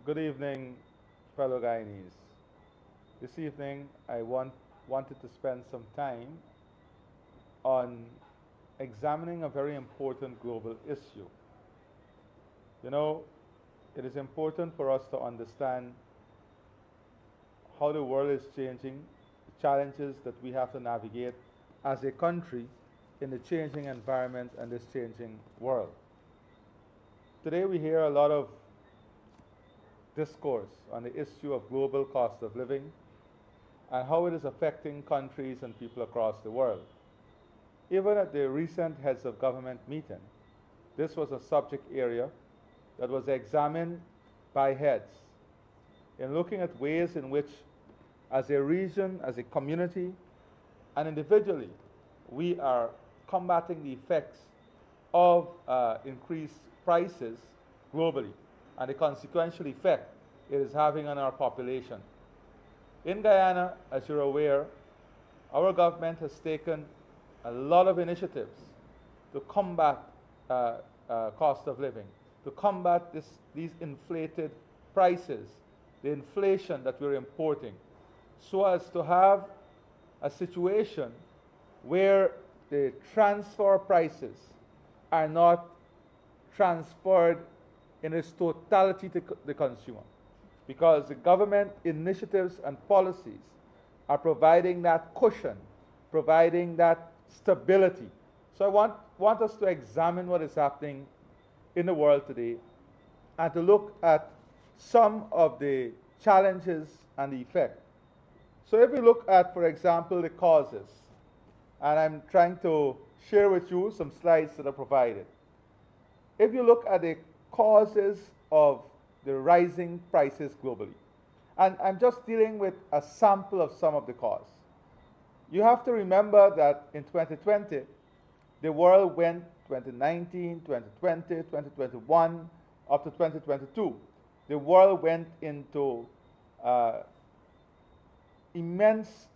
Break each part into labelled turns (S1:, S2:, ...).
S1: Good evening, fellow Guyanese. This evening, wanted to spend some time on examining a very important global issue. You know, it is important for us to understand how the world is changing, the challenges that we have to navigate as a country in the changing environment and this changing world. Today, we hear a lot of discourse on the issue of global cost of living and how it is affecting countries and people across the world. Even at the recent heads of government meeting, this was a subject area that was examined by heads in looking at ways in which, as a region, as a community, and individually, we are combating the effects of increased prices globally and the consequential effect it is having on our population. In Guyana, as you're aware, our government has taken a lot of initiatives to combat cost of living, to combat these inflated prices, the inflation that we're importing, so as to have a situation where the transfer prices are not transferred in its totality to the consumer. Because the government initiatives and policies are providing that cushion, providing that stability. So I want us to examine what is happening in the world today and to look at some of the challenges and the effect. So if we look at, for example, the causes, and I'm trying to share with you some slides that are provided. If you look at the causes of the rising prices globally, and I'm just dealing with a sample of some of the causes. You have to remember that in 2020, the world went 2019, 2020, 2021, up to 2022. The world went into immense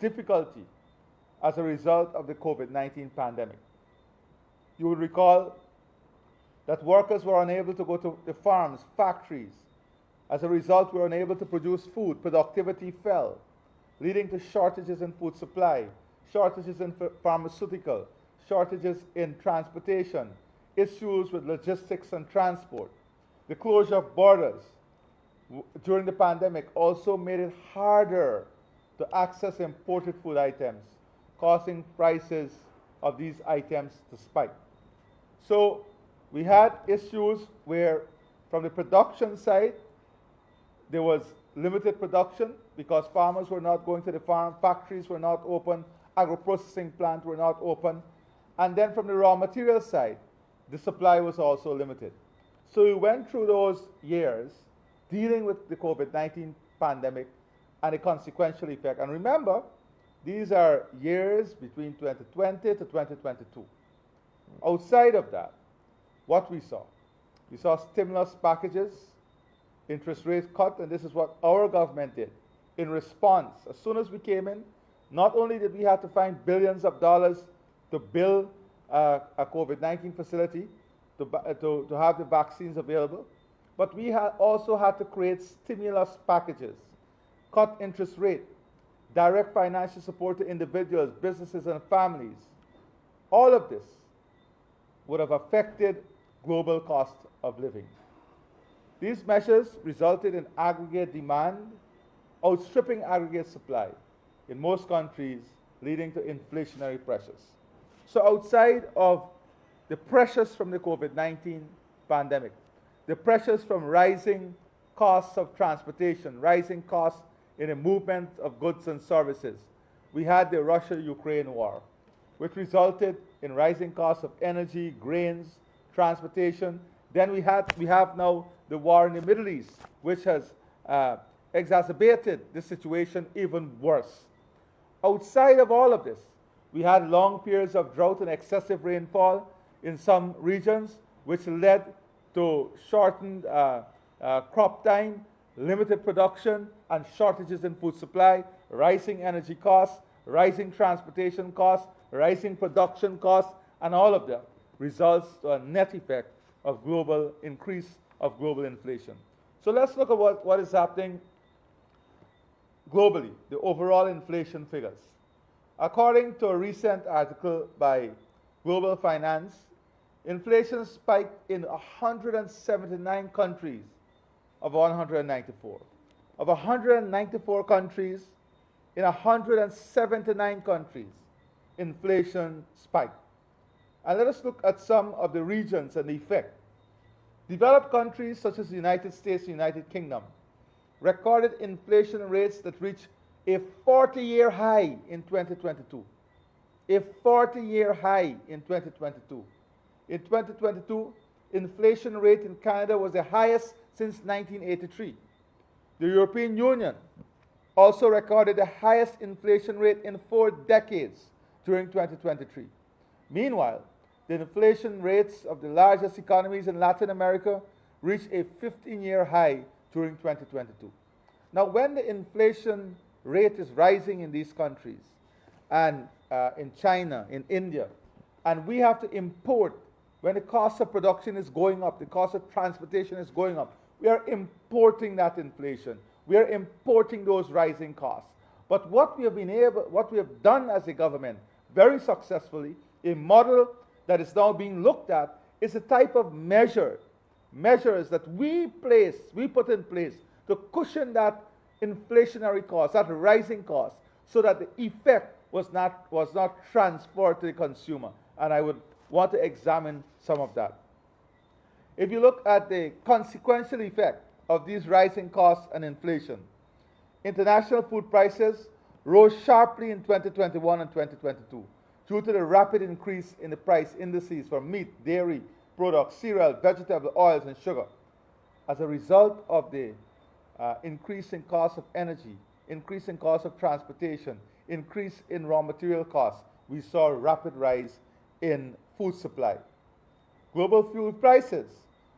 S1: difficulty as a result of the COVID-19 pandemic. You will recall that workers were unable to go to the farms, factories. As a result, we were unable to produce food. Productivity fell, leading to shortages in food supply, shortages in pharmaceutical, shortages in transportation, issues with logistics and transport. The closure of borders during the pandemic also made it harder to access imported food items, causing prices of these items to spike. So we had issues where, from the production side, there was limited production because farmers were not going to the farm, factories were not open, agro-processing plants were not open. And then from the raw material side, the supply was also limited. So we went through those years dealing with the COVID-19 pandemic and the consequential effect. And remember, these are years between 2020 to 2022. Outside of that, what we saw stimulus packages, interest rate cut, and this is what our government did in response. As soon as we came in, not only did we have to find billions of dollars to build a COVID-19 facility, to have the vaccines available, but we also had to create stimulus packages, cut interest rate, direct financial support to individuals, businesses, and families. All of this would have affected global cost of living. These measures resulted in aggregate demand outstripping aggregate supply in most countries, leading to inflationary pressures. So outside of the pressures from the COVID-19 pandemic, the pressures from rising costs of transportation, rising costs in the movement of goods and services, we had the Russia-Ukraine war, which resulted in rising costs of energy, grains, transportation. Then we have now the war in the Middle East, which has exacerbated the situation even worse. Outside of all of this, we had long periods of drought and excessive rainfall in some regions, which led to shortened crop time, limited production, and shortages in food supply, rising energy costs, rising transportation costs, rising production costs, and all of that results to a net effect of global increase of global inflation. So let's look at what is happening globally, the overall inflation figures. According to a recent article by Global Finance, inflation spiked in 179 countries of 194. Of 194 countries, in 179 countries, inflation spiked. And let us look at some of the regions and the effect. Developed countries such as the United States and United Kingdom recorded inflation rates that reached a 40-year high in 2022. A 40-year high in 2022. In 2022, inflation rate in Canada was the highest since 1983. The European Union also recorded the highest inflation rate in 4 decades during 2023. Meanwhile, the inflation rates of the largest economies in Latin America reached a 15-year high during 2022. Now, when the inflation rate is rising in these countries, and in China, in India, and we have to import, when the cost of production is going up, the cost of transportation is going up, we are importing that inflation. We are importing those rising costs. But what we have done as a government very successfully, a model that is now being looked at, is a type of measures that we put in place to cushion that inflationary cost, that rising cost, so that the effect was not transferred to the consumer. And I would want to examine some of that. If you look at the consequential effect of these rising costs and inflation, international food prices rose sharply in 2021 and 2022 due to the rapid increase in the price indices for meat, dairy products, cereal, vegetable oils, and sugar. As a result of the increasing cost of energy, increasing cost of transportation, increase in raw material costs, we saw a rapid rise in food supply. Global fuel prices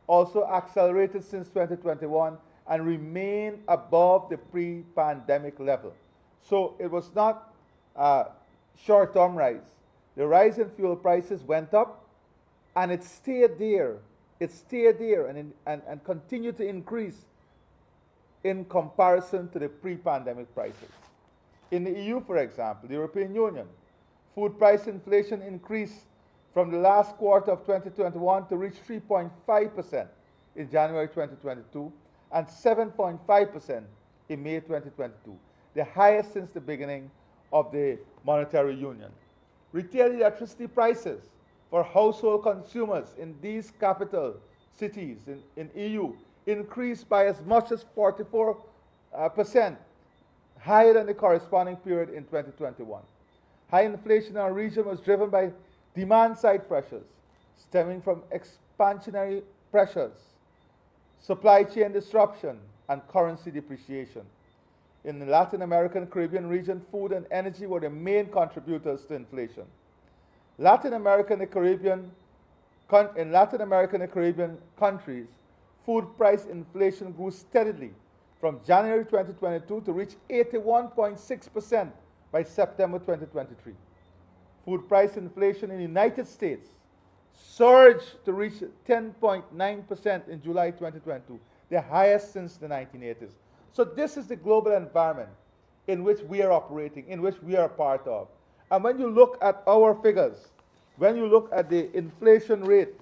S1: also accelerated since 2021 and remain above the pre-pandemic level. So it was not a short-term rise. The rise in fuel prices went up, and it stayed there. It stayed there and continued to increase in comparison to the pre-pandemic prices. In the EU, for example, the European Union, food price inflation increased from the last quarter of 2021 to reach 3.5% in January 2022 and 7.5% in May 2022, the highest since the beginning of the monetary union. Retail electricity prices for household consumers in these capital cities in EU increased by as much as 44%, higher than the corresponding period in 2021. High inflation in our region was driven by demand-side pressures stemming from expansionary pressures, supply chain disruption, and currency depreciation. In the Latin American Caribbean region, food and energy were the main contributors to inflation. In Latin American and Caribbean countries, food price inflation grew steadily from January 2022 to reach 81.6% by September 2023. Food price inflation in the United States surged to reach 10.9% in July 2022, the highest since the 1980s. So this is the global environment in which we are operating, in which we are a part of. And when you look at our figures, when you look at the inflation rate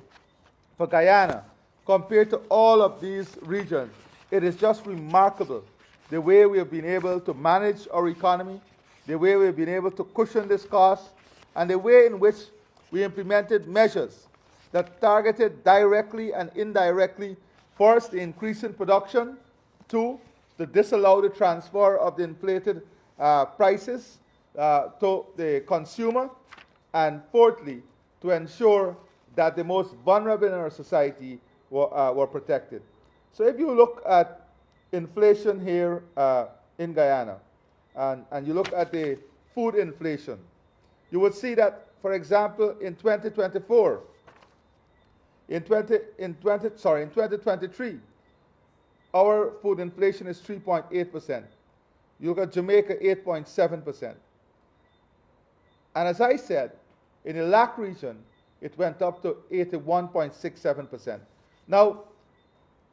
S1: for Guyana compared to all of these regions, it is just remarkable the way we have been able to manage our economy, the way we have been able to cushion this cost, and the way in which we implemented measures that targeted directly and indirectly, first, the increase in production, two, to disallow the transfer of the inflated prices to the consumer, and fourthly, to ensure that the most vulnerable in our society were protected. So if you look at inflation here in Guyana, and you look at the food inflation, you would see that, for example, in 2023, our food inflation is 3.8%. You look at Jamaica, 8.7%. And as I said, in the LAC region, it went up to 81.67%. Now,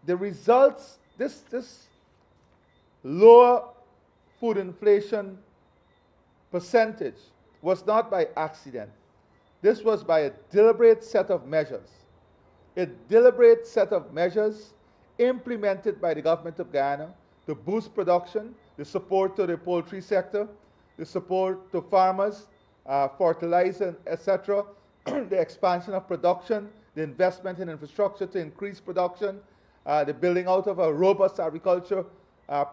S1: the results this lower food inflation percentage was not by accident. This was by a deliberate set of measures. A deliberate set of measures implemented by the government of Guyana to boost production, the support to the poultry sector, the support to farmers, fertilizer, etc., the expansion of production, the investment in infrastructure to increase production, the building out of a robust agriculture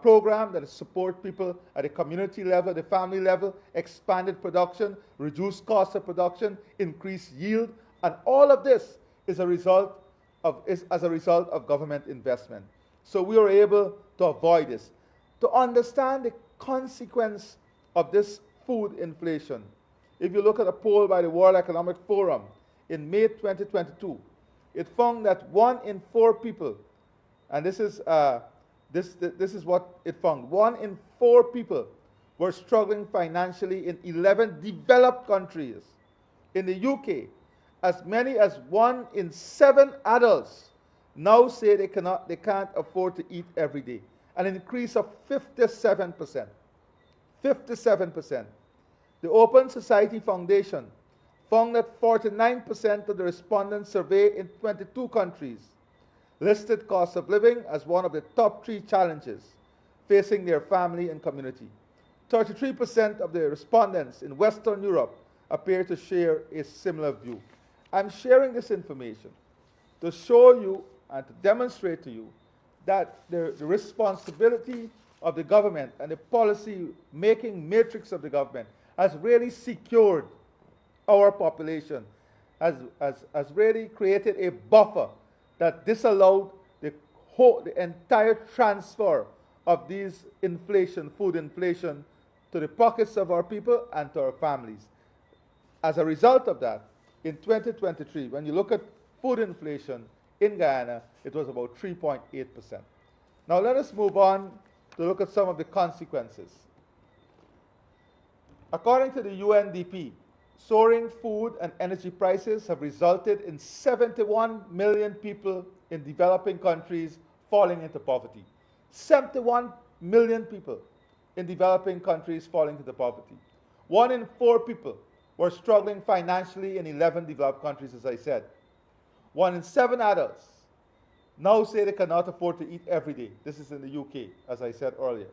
S1: program that support people at the community level, the family level, expanded production, reduced cost of production, increased yield, and all of this is as a result of government investment. So we were able to avoid this. To understand the consequence of this food inflation, if you look at a poll by the World Economic Forum in May 2022, it found that 1 in 4 people, and this is what it found, 1 in 4 people were struggling financially in 11 developed countries. In the UK, as many as 1 in 7 adults now say they can't afford to eat every day, an increase of 57%. 57%. The Open Society Foundation found that 49% of the respondents surveyed in 22 countries listed cost of living as one of the top 3 challenges facing their family and community. 33% of the respondents in Western Europe appear to share a similar view. I'm sharing this information to show you and to demonstrate to you that the responsibility of the government and the policy-making matrix of the government has really secured our population, has really created a buffer that disallowed the entire transfer of these food inflation, to the pockets of our people and to our families. As a result of that, in 2023, when you look at food inflation in Guyana, it was about 3.8%. Now let us move on to look at some of the consequences. According to the UNDP, soaring food and energy prices have resulted in 71 million people in developing countries falling into poverty. 71 million people in developing countries falling into poverty. 1 in 4 people were struggling financially in 11 developed countries, as I said. 1 in 7 adults now say they cannot afford to eat every day. This is in the UK, as I said earlier.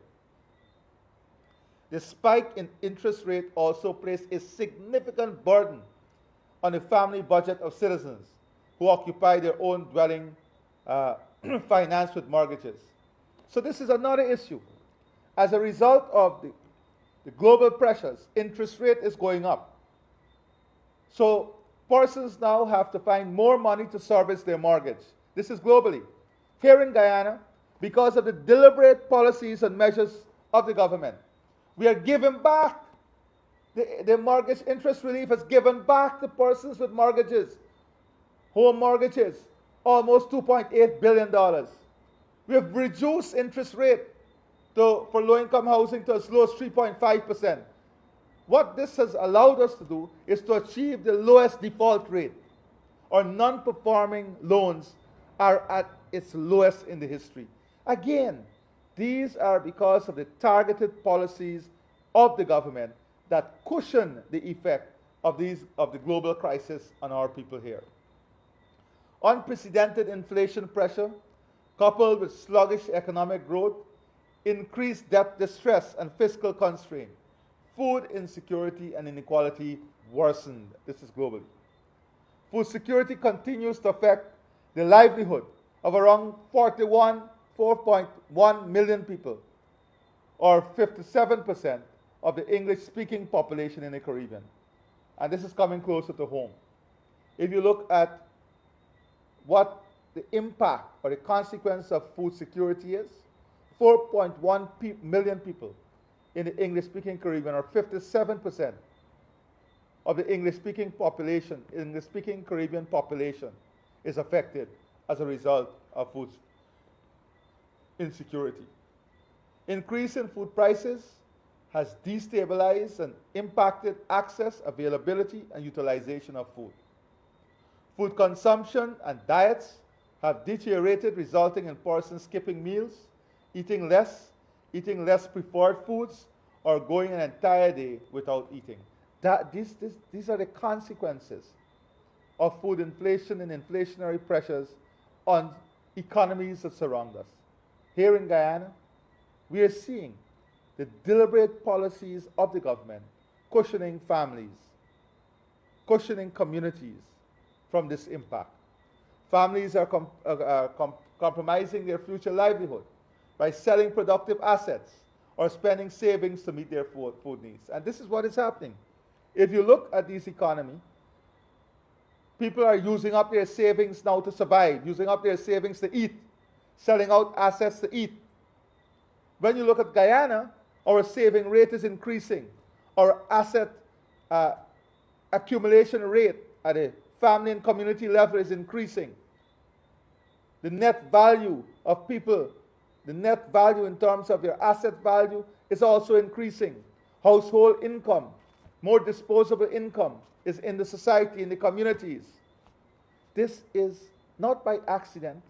S1: The spike in interest rate also placed a significant burden on the family budget of citizens who occupy their own dwelling financed with mortgages. So this is another issue. As a result of the global pressures, interest rate is going up. So persons now have to find more money to service their mortgage. This is globally. Here in Guyana, because of the deliberate policies and measures of the government, we are giving back. The mortgage interest relief has given back to persons with mortgages, home mortgages, almost $2.8 billion. We have reduced interest rate for low-income housing to as low as 3.5%. What this has allowed us to do is to achieve the lowest default rate. Our non-performing loans are at its lowest in the history. Again, these are because of the targeted policies of the government that cushion the effect of the global crisis on our people here. Unprecedented inflation pressure, coupled with sluggish economic growth, increased debt distress and fiscal constraint, food insecurity and inequality worsened. This is globally. Food security continues to affect the livelihood of around 4.1 million people, or 57% of the English-speaking population in the Caribbean. And this is coming closer to home. If you look at what the impact or the consequence of food security is, 4.1 million people in the English-speaking Caribbean, or 57% of the English-speaking population, English-speaking Caribbean population, is affected as a result of food insecurity. Increase in food prices has destabilized and impacted access, availability, and utilization of food. Food consumption and diets have deteriorated, resulting in persons skipping meals, eating less preferred foods, or going an entire day without eating. These are the consequences of food inflation and inflationary pressures on economies that surround us. Here in Guyana, we are seeing the deliberate policies of the government cushioning families, cushioning communities from this impact. Families are compromising their future livelihood by selling productive assets or spending savings to meet their food needs. And this is what is happening. If you look at this economy, people are using up their savings now to survive, using up their savings to eat, selling out assets to eat. When you look at Guyana, our saving rate is increasing. Our asset accumulation rate at a family and community level is increasing. The net value of people, the net value in terms of your asset value is also increasing. Household income, more disposable income is in the society, in the communities. This is not by accident.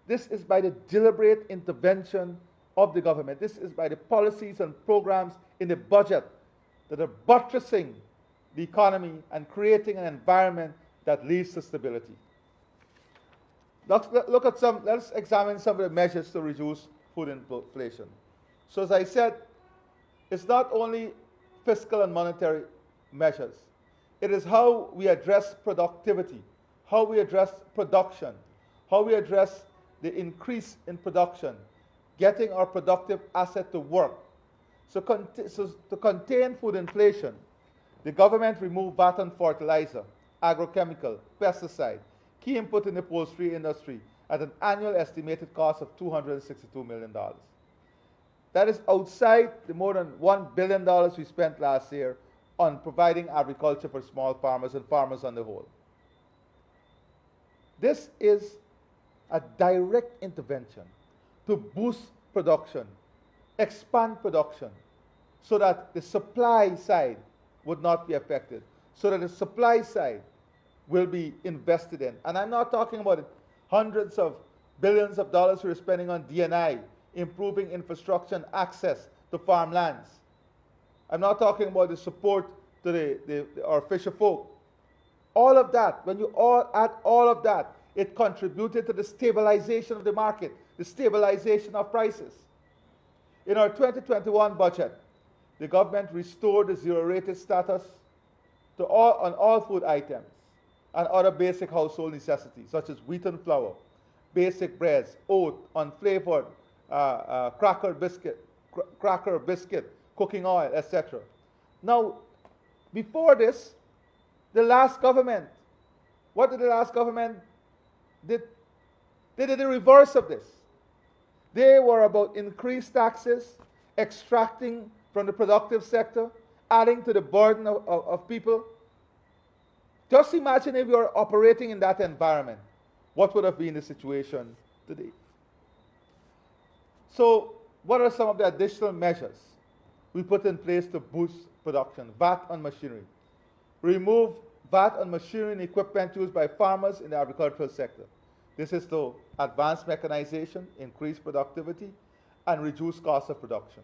S1: This is by the deliberate intervention of the government. This is by the policies and programs in the budget that are buttressing the economy and creating an environment that leads to stability. Let's examine some of the measures to reduce food inflation. So as I said, it's not only fiscal and monetary measures. It is how we address productivity, how we address production, how we address the increase in production, getting our productive asset to work. So to contain food inflation, the government removed VAT on fertilizer, agrochemical, pesticide, key input in the poultry industry at an annual estimated cost of $262 million. That is outside the more than $1 billion we spent last year on providing agriculture for small farmers and farmers on the whole. This is a direct intervention to boost production, expand production, so that the supply side would not be affected, so that the supply side will be invested in. And I'm not talking about it, hundreds of billions of dollars we're spending on D&I, improving infrastructure and access to farmlands. I'm not talking about the support to our fisher folk. All of that, when you add all of that, it contributed to the stabilization of the market, the stabilization of prices. In our 2021 budget, the government restored the zero-rated status on all food items and other basic household necessities, such as wheat and flour, basic breads, oat, unflavored cracker, biscuit, cooking oil, etc. Now, before this, the last government, what did the last government did? They did the reverse of this. They were about increased taxes, extracting from the productive sector, adding to the burden of people. Just imagine if you were operating in that environment. What would have been the situation today? So, what are some of the additional measures we put in place to boost production? VAT on machinery. Remove VAT on machinery and equipment used by farmers in the agricultural sector. This is to advance mechanization, increase productivity, and reduce cost of production.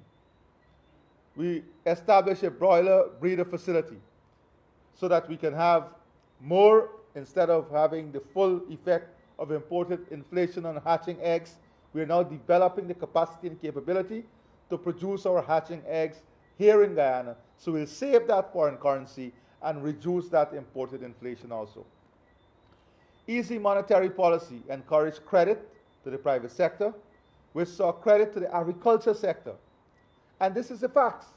S1: We establish a broiler breeder facility so that we can have more, instead of having the full effect of imported inflation on hatching eggs. We are now developing the capacity and capability to produce our hatching eggs here in Guyana, so we'll save that foreign currency and reduce that imported inflation also. Easy monetary policy encouraged credit to the private sector. We saw credit to the agriculture sector. And this is the facts.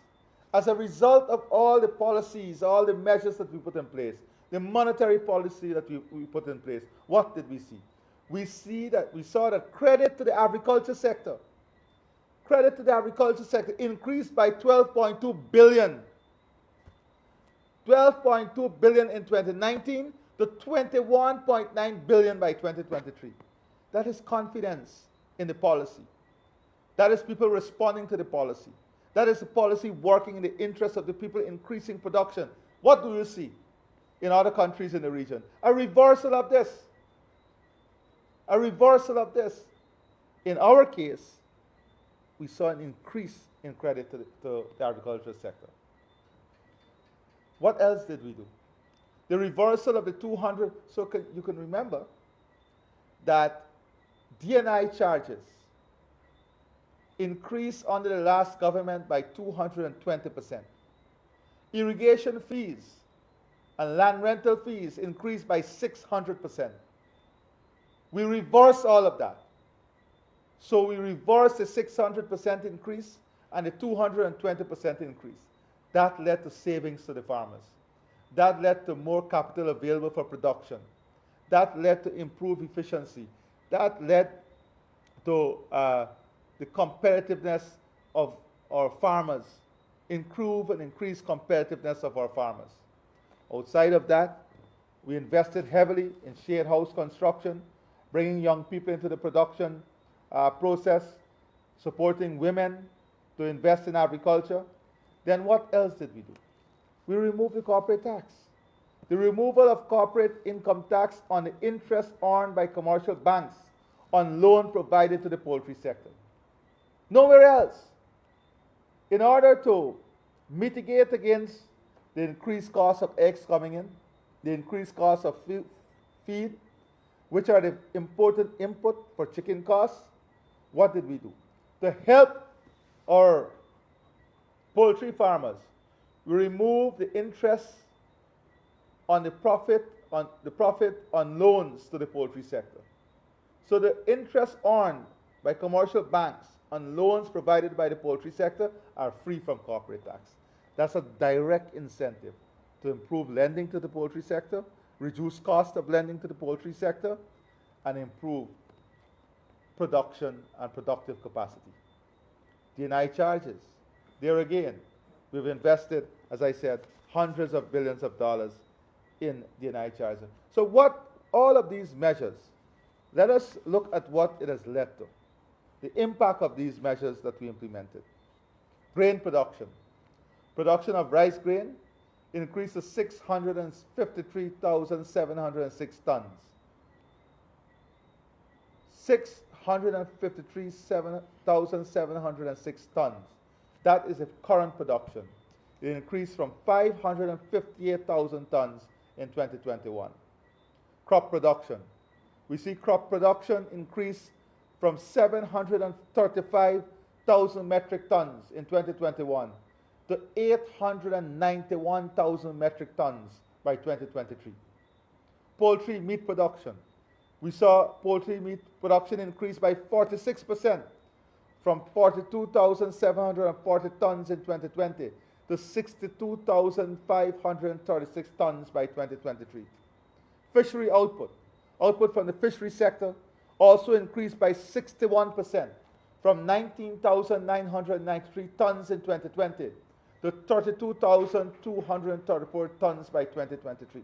S1: As a result of all the policies, all the measures that we put in place, the monetary policy that we put in place, what did we see? We saw that credit to the agriculture sector increased by 12.2 billion. 12.2 billion in 2019 to 21.9 billion by 2023. That is confidence in the policy. That is people responding to the policy. That is the policy working in the interest of the people, increasing production. What do you see in other countries in the region? A reversal of this. A reversal of this. In our case, we saw an increase in credit to the agricultural sector. What else did we do? The reversal of the 200, so you can remember that D&I charges increased under the last government by 220%. Irrigation fees and land rental fees increased by 600%. We reversed all of that. So we reversed the 600% increase and the 220% increase. That led to savings to the farmers. That led to more capital available for production. That led to improved efficiency. That led to the competitiveness of our farmers, improve and increase competitiveness of our farmers. Outside of that, we invested heavily in shared house construction, bringing young people into the production process, supporting women to invest in agriculture. Then what else did we do? We removed the corporate tax. The removal of corporate income tax on the interest earned by commercial banks on loan provided to the poultry sector. Nowhere else. In order to mitigate against the increased cost of eggs coming in, the increased cost of feed, which are the important input for chicken costs, what did we do? To help our poultry farmers, we removed the interest on the profit on loans to the poultry sector. So the interest earned by commercial banks on loans provided by the poultry sector are free from corporate tax. That's a direct incentive to improve lending to the poultry sector, reduce cost of lending to the poultry sector, and improve production and productive capacity. D&I charges. There again, we've invested, as I said, hundreds of billions of dollars in D&I charges. So what all of these measures, let us look at what it has led to. The impact of these measures that we implemented. Grain production. Production of rice grain increased to 653,706 tons. 653,706 tons. That is the current production. It increased from 558,000 tons in 2021. Crop production. We see crop production increase from 735,000 metric tons in 2021 to 891,000 metric tons by 2023. Poultry meat production. We saw poultry meat production increase by 46% from 42,740 tons in 2020 to 62,536 tons by 2023. Fishery output. Output from the fishery sector also increased by 61% from 19,993 tons in 2020 to 32,234 tons by 2023.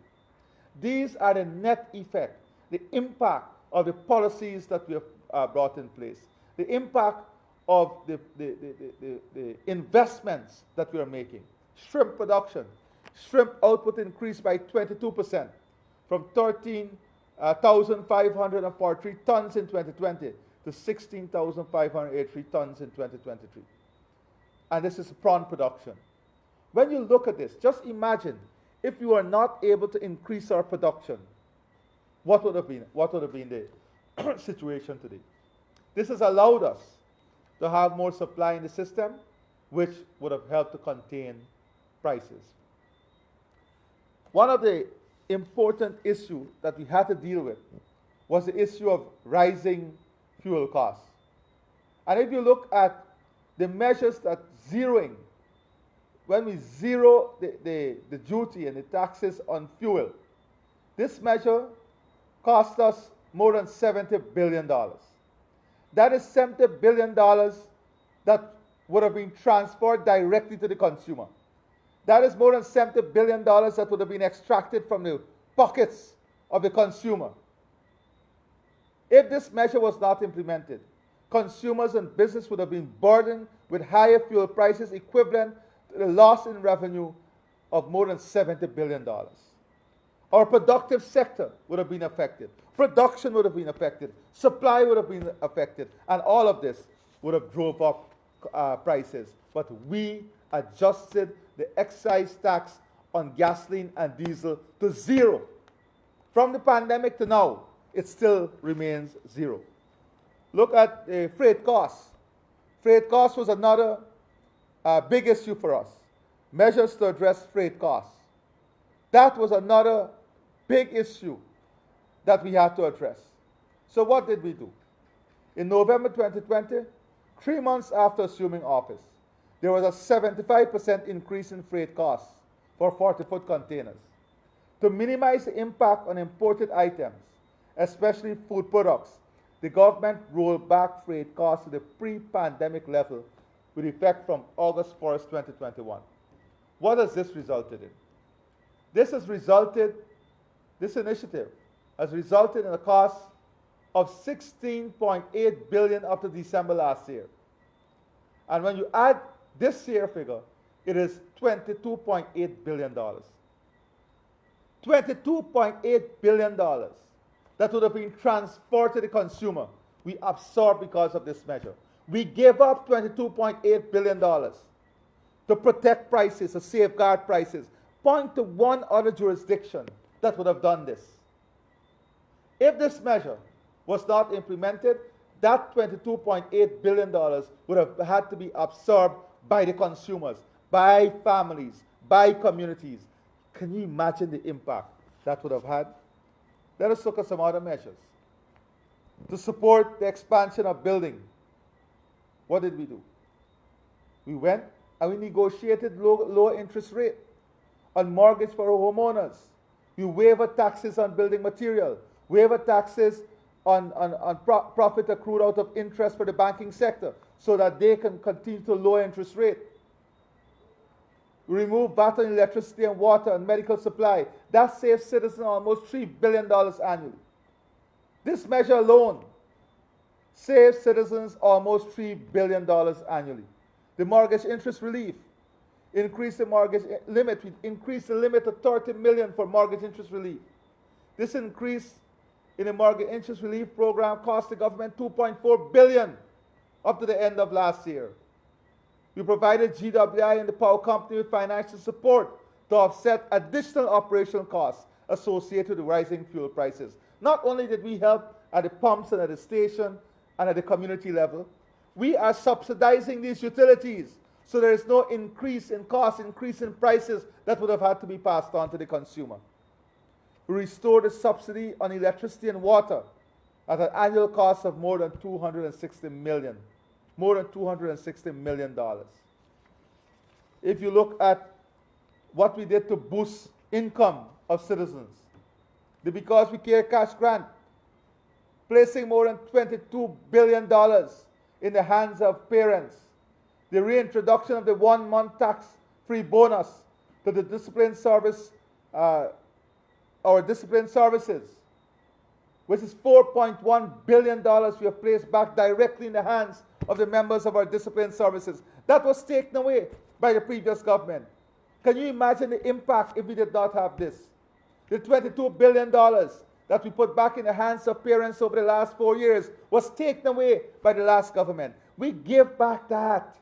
S1: These are the net effect, the impact of the policies that we have brought in place, the impact of the investments that we are making. Shrimp production. Shrimp output increased by 22% from 13,543 tons in 2020 to 16,583 tons in 2023. And this is prawn production. When you look at this, just imagine if you are not able to increase our production, what would have been the situation today? This has allowed us to have more supply in the system, which would have helped to contain prices. One of the important issues that we had to deal with was the issue of rising fuel costs. And if you look at the measures that zeroing, when we zero the duty and the taxes on fuel, this measure cost us more than $70 billion. That is $70 billion that would have been transferred directly to the consumer. That is more than $70 billion that would have been extracted from the pockets of the consumer. If this measure was not implemented, consumers and business would have been burdened with higher fuel prices equivalent to the loss in revenue of more than $70 billion. Our productive sector would have been affected. Production would have been affected. Supply would have been affected. And all of this would have drove up prices. But we adjusted the excise tax on gasoline and diesel to zero. From the pandemic to now, it still remains zero. Look at freight costs. Freight costs was another big issue for us. Measures to address freight costs. That was another big issue that we had to address. So what did we do? In November 2020, 3 months after assuming office, there was a 75% increase in freight costs for 40-foot containers. To minimize the impact on imported items, especially food products, the government rolled back freight costs to the pre-pandemic level with effect from August 1st, 2021. What has this resulted in? This initiative has resulted in a cost of $16.8 billion up to December last year. And when you add this year figure, it is $22.8 billion. $22.8 billion that would have been transferred to the consumer, we absorbed because of this measure. We gave up $22.8 billion to protect prices, to safeguard prices. Point to one other jurisdiction that would have done this. If this measure was not implemented, that $22.8 billion would have had to be absorbed by the consumers, by families, by communities. Can you imagine the impact that would have had? Let us look at some other measures. To support the expansion of building, what did we do? We went and we negotiated lower interest rate on mortgage for homeowners. We waiver taxes on building material, waiver taxes on profit accrued out of interest for the banking sector so that they can continue to lower interest rate. We remove VAT on electricity and water and medical supply. That saves citizens almost $3 billion annually. This measure alone saves citizens almost $3 billion annually. The mortgage interest relief, increase the mortgage limit. We increased the limit to $30 million for mortgage interest relief. This increase in the mortgage interest relief program cost the government $2.4 billion up to the end of last year. We provided GWI and the power company with financial support to offset additional operational costs associated with the rising fuel prices. Not only did we help at the pumps and at the station and at the community level, we are subsidizing these utilities so there is no increase in costs, increase in prices that would have had to be passed on to the consumer. We restored the subsidy on electricity and water at an annual cost of more than $260 million. More than $260 million. If you look at what we did to boost income of citizens, the Because We Care cash grant, placing more than $22 billion in the hands of parents, the reintroduction of the 1-month tax-free bonus to the discipline service, our discipline services, which is $4.1 billion we have placed back directly in the hands of the members of our discipline services. That was taken away by the previous government. Can you imagine the impact if we did not have this? The $22 billion that we put back in the hands of parents over the last 4 years was taken away by the last government. We give back that.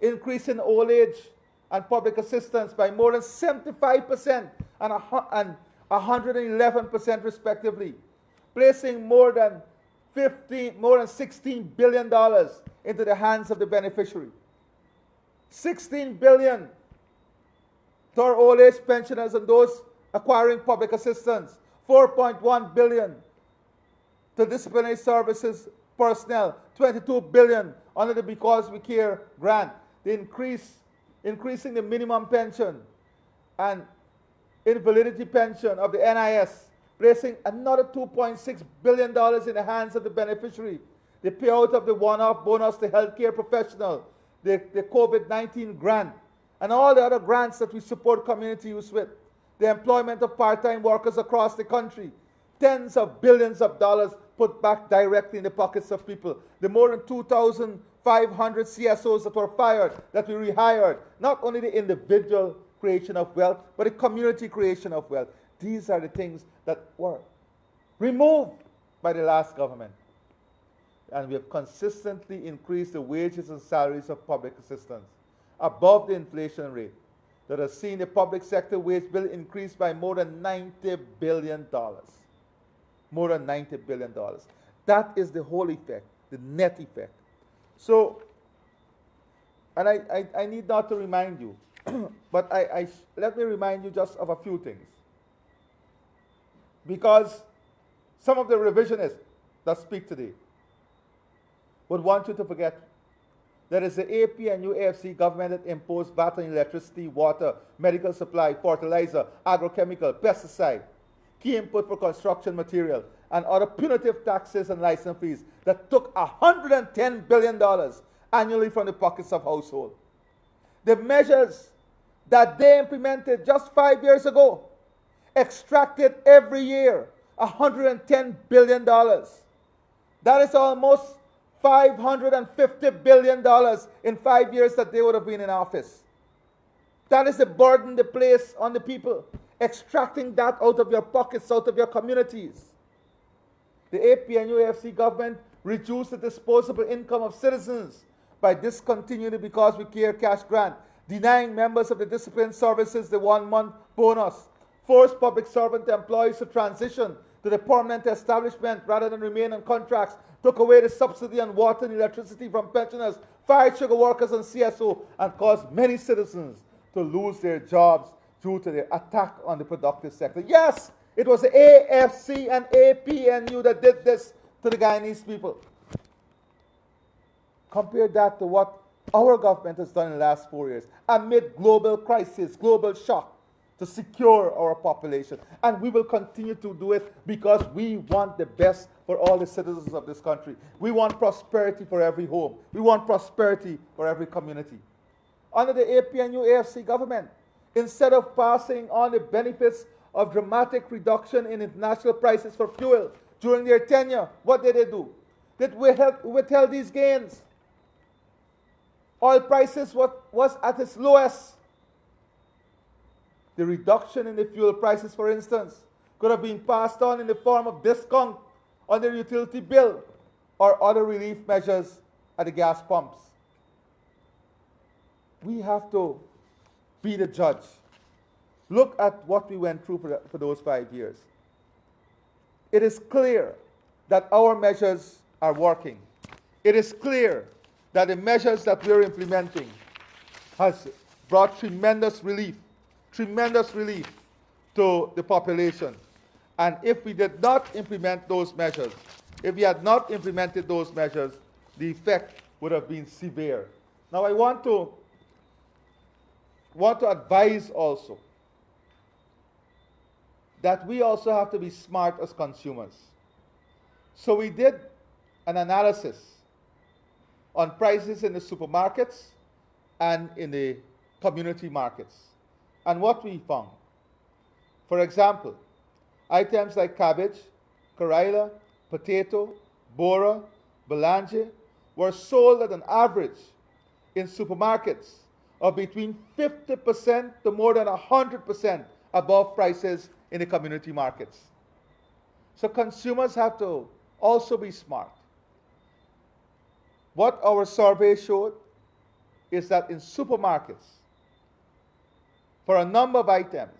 S1: Increasing old age and public assistance by more than 75% and 111% respectively, placing more than $16 billion into the hands of the beneficiary. $16 billion to our old age pensioners and those acquiring public assistance. $4.1 billion to disciplinary services personnel. $22 billion under the Because We Care grant. The increasing the minimum pension and invalidity pension of the NIS, placing another $2.6 billion in the hands of the beneficiary. The payout of the one-off bonus to healthcare professional, the COVID-19 grant, and all the other grants that we support community use with. The employment of part-time workers across the country. Tens of billions of dollars put back directly in the pockets of people. The more than 2,500 CSOs that were fired, that we rehired. Not only the individual creation of wealth, but a community creation of wealth. These are the things that were removed by the last government. And we have consistently increased the wages and salaries of public assistants above the inflation rate that has seen the public sector wage bill increase by more than $90 billion. More than $90 billion. That is the whole effect, the net effect. So, and I need not to remind you, but let me remind you just of a few things. Because some of the revisionists that speak today would want you to forget that it's the AP and UAFC government that imposed VAT on electricity, water, medical supply, fertilizer, agrochemical, pesticide, key input for construction material, and other punitive taxes and license fees that took $110 billion annually from the pockets of households. The measures that they implemented just 5 years ago extracted every year $110 billion. That is almost $550 billion in 5 years that they would have been in office. That is the burden they place on the people, extracting that out of your pockets, out of your communities. The AP and UAFC government reduced the disposable income of citizens by discontinuing the Because We Care cash grant, denying members of the discipline services the 1 month bonus, forced public servant employees to transition to the permanent establishment rather than remain on contracts, took away the subsidy on water and electricity from pensioners, fired sugar workers and CSO, and caused many citizens to lose their jobs due to the attack on the productive sector. Yes, it was the AFC and APNU that did this to the Guyanese people. Compare that to what our government has done in the last 4 years amid global crisis, global shock, to secure our population. And we will continue to do it because we want the best for all the citizens of this country. We want prosperity for every home. We want prosperity for every community. Under the APNU AFC government, instead of passing on the benefits of dramatic reduction in international prices for fuel during their tenure, what did they do? They withheld these gains. Oil prices was at its lowest. The reduction in the fuel prices, for instance, could have been passed on in the form of discount on their utility bill or other relief measures at the gas pumps. We have to be the judge. Look at what we went through for those 5 years. It is clear that our measures are working. It is clear that the measures that we're implementing has brought tremendous relief to the population. And if we did not implement those measures, if we had not implemented those measures, the effect would have been severe. Now I want to advise also that we also have to be smart as consumers. So we did an analysis on prices in the supermarkets and in the community markets. And what we found, for example, items like cabbage, carila, potato, bora, belange were sold at an average in supermarkets of between 50% to more than 100% above prices in the community markets. So consumers have to also be smart. What our survey showed is that in supermarkets, for a number of items,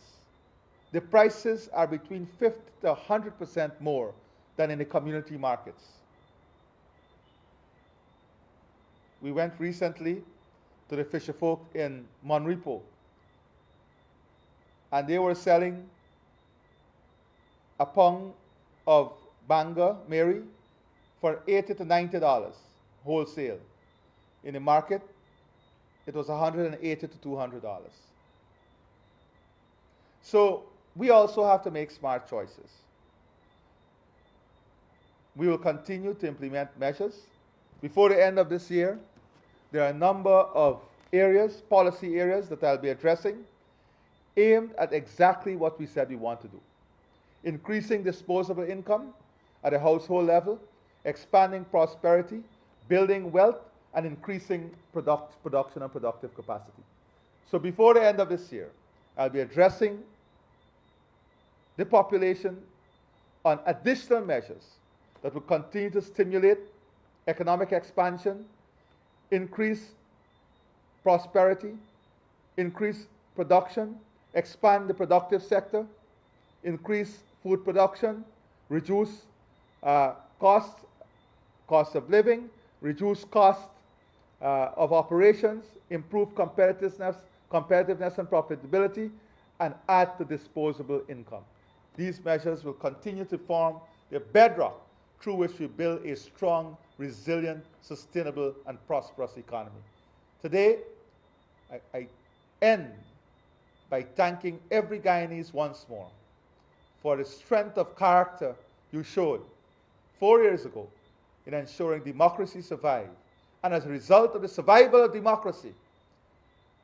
S1: the prices are between 50 to 100% more than in the community markets. We went recently to the fisher folk in Monrepo, and they were selling a pound of Banga Mary for $80 to $90 wholesale. In the market, it was $180 to $200. So we also have to make smart choices. We will continue to implement measures. Before the end of this year, there are a number of areas, policy areas that I'll be addressing, aimed at exactly what we said we want to do. Increasing disposable income at a household level, expanding prosperity, building wealth, and increasing production and productive capacity. So before the end of this year, I'll be addressing the population on additional measures that will continue to stimulate economic expansion, increase prosperity, increase production, expand the productive sector, increase food production, reduce costs of living, reduce costs of operations, improve competitiveness and profitability, and add to disposable income. These measures will continue to form the bedrock through which we build a strong, resilient, sustainable, and prosperous economy. Today, I end by thanking every Guyanese once more for the strength of character you showed 4 years ago in ensuring democracy survived. And as a result of the survival of democracy,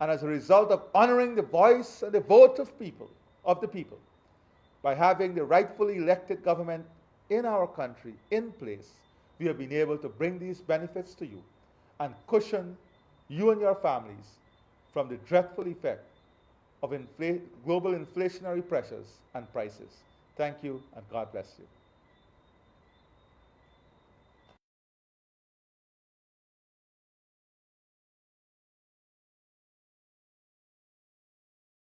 S1: and as a result of honoring the voice and the vote of the people, by having the rightfully elected government in our country in place, we have been able to bring these benefits to you and cushion you and your families from the dreadful effect of global inflationary pressures and prices. Thank you, and God bless you.